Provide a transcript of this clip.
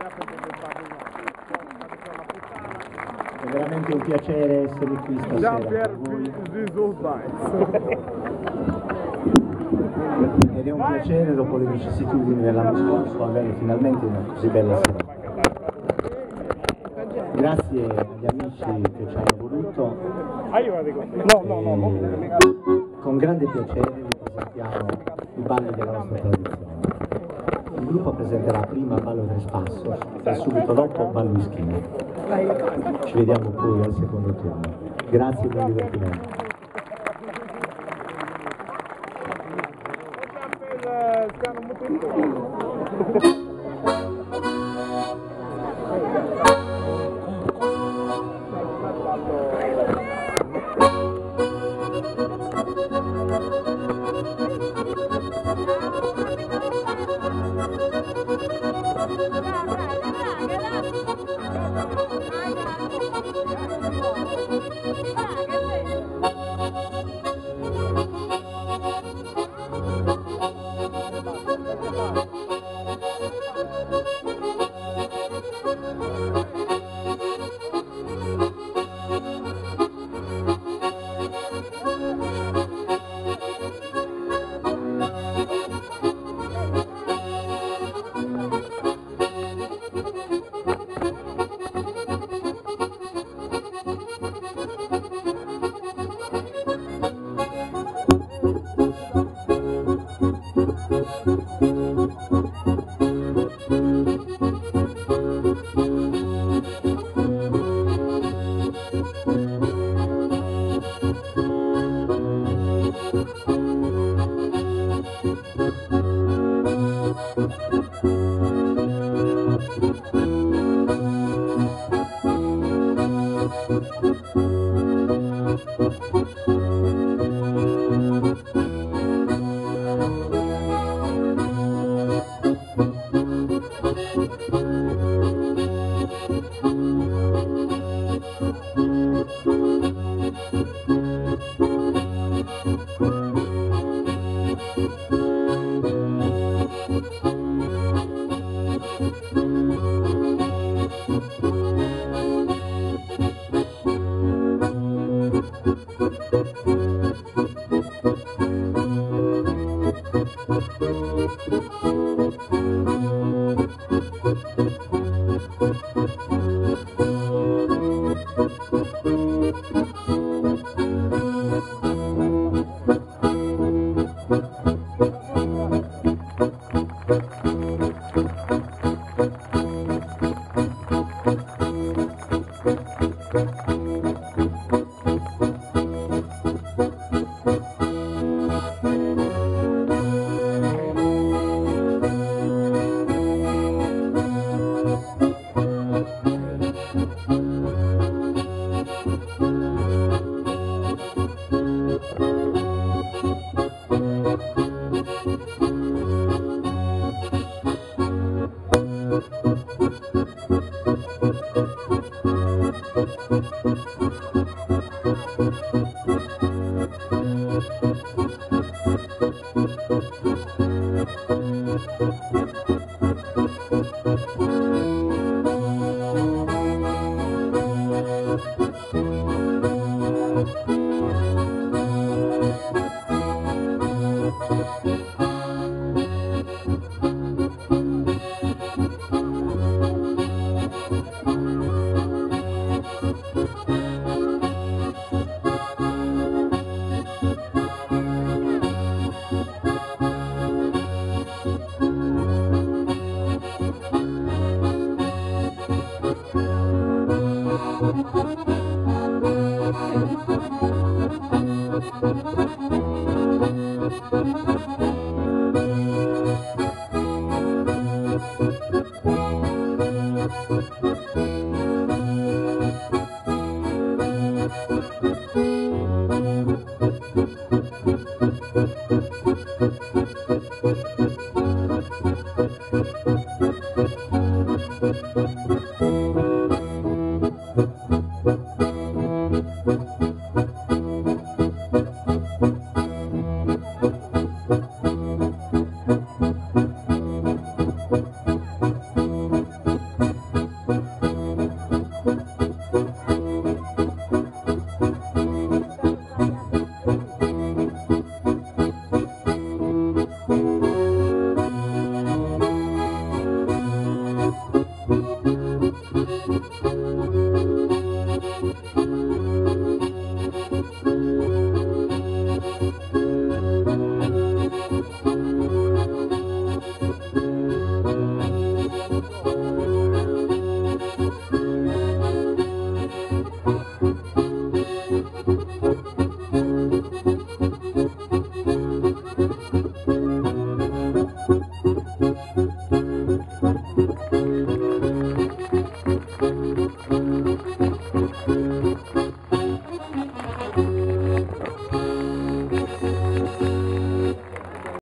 È veramente un piacere essere qui stasera con voi. Ed è un piacere, dopo le vicissitudini dell'anno scorso, avere finalmente una così bella sera. Grazie agli amici che ci hanno voluto. Con grande piacere vi presentiamo i balli della nostra tradizione. Il gruppo presenterà prima Ballo del Spasso e subito dopo Ballo Ischino. Ci vediamo poi al secondo turno. Grazie e buon divertimento.